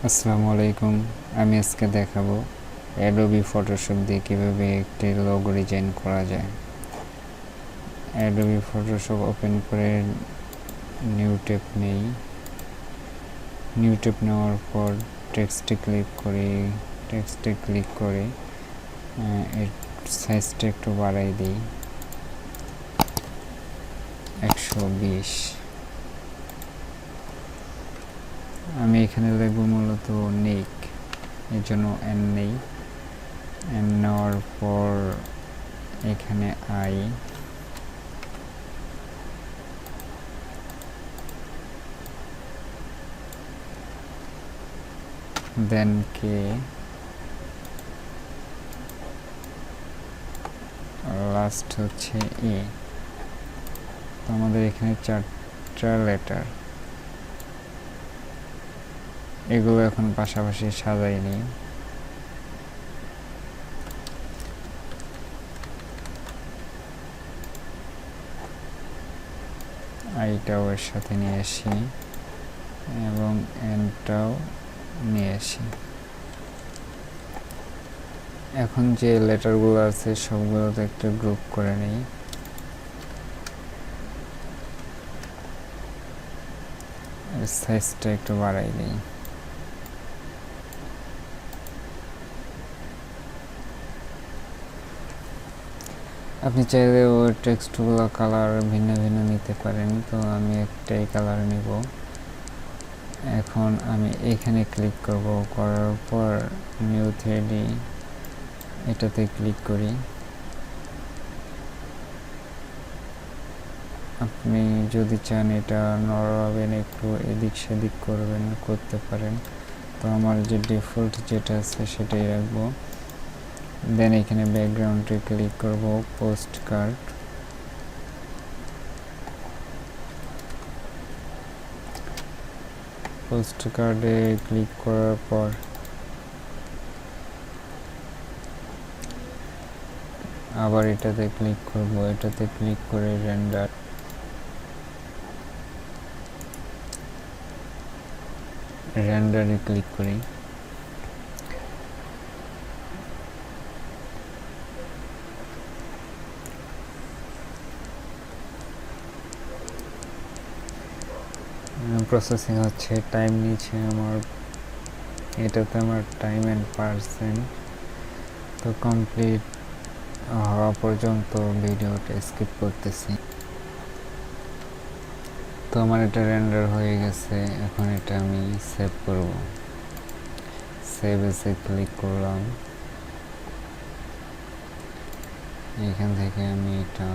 আসসালামু আলাইকুম। আমি আজকে দেখাবো অ্যাডোবি ফটোশপ দিয়ে কীভাবে একটি লোগো ডিজাইন করা যায়। অ্যাডোবি ফটোশপ ওপেন করে নিউ ট্যাব নেই। নিউ ট্যাব নেওয়ার পর টেক্সটে ক্লিক করে এর সাইজটা একটু বাড়াই দিই 120। আমি এখানে লিখব মূলত নিক, এর জন্য এন নেই। এন নেওয়ার পর এখানে আই, দেন কে, লাস্ট হচ্ছে ই। তো আমাদের এখানে 4টা লেটার, এগুলো এখন পাশাপাশি সাজাই নিই। আইটাও এর সাথে নিয়ে আসি এবং এনটাও নিয়ে আসি। এখন যে লেটারগুলো আছে সবগুলোতে একটা গ্রুপ করে নিই। এর সাইজটা একটু বাড়াই দিই। আপনি চাইলে ওই টেক্সটগুলো কালার ভিন্ন ভিন্ন নিতে পারেন, তো আমি একটাই কালার নিব। এখন আমি এখানে ক্লিক করব, করার পর নিউ 3D এটাতে ক্লিক করি। আপনি যদি চান এটা নড়াবেন, একটু এদিক সেদিক করতে পারেন। তো আমার যে ডিফল্ট যেটা আছে সেটাই রাখবো। দেন এখানে ব্যাকগ্রাউন্ডে ক্লিক করব, পোস্ট কার্ড। পোস্ট কার্ডে ক্লিক করার পর আবার এটাতে ক্লিক করব, এটাতে ক্লিক করে রেন্ডারে ক্লিক করি। প্রসেসিং হচ্ছে, টাইম নিচ্ছে আমার, এটাতে আমার টাইম অ্যান্ড পার্সেন্ট। তো কমপ্লিট হওয়া পর্যন্ত ভিডিওটা স্কিপ করতেছি। তো আমার এটা রেন্ডার হয়ে গেছে। এখন এটা আমি সেভ করব। সেভ এসে ক্লিক করলাম। এখান থেকে আমি এটা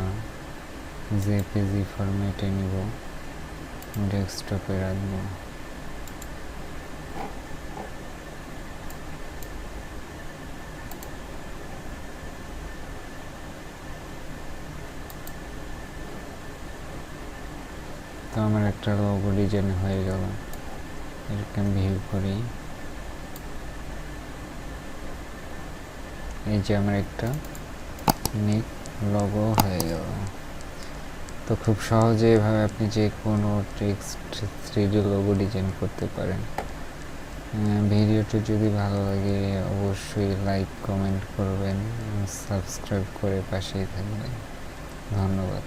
জেপিজি ফরম্যাটে নিব, ডেস্কটপে রাখবো। তো আমার একটা লোগো ডিজাইন হয়ে গেল। এরকম ভিউ করি, এই যে আমার একটা নিক লোগো হয়ে গেল। তো খুব সহজে এভাবে আপনি যে কোনো টেক্সট 3D লোগো ডিজাইন করতে পারেন। ভিডিওটি যদি ভালো লাগে অবশ্যই লাইক কমেন্ট করবেন, সাবস্ক্রাইব করে পাশেই থাকবেন। ধন্যবাদ।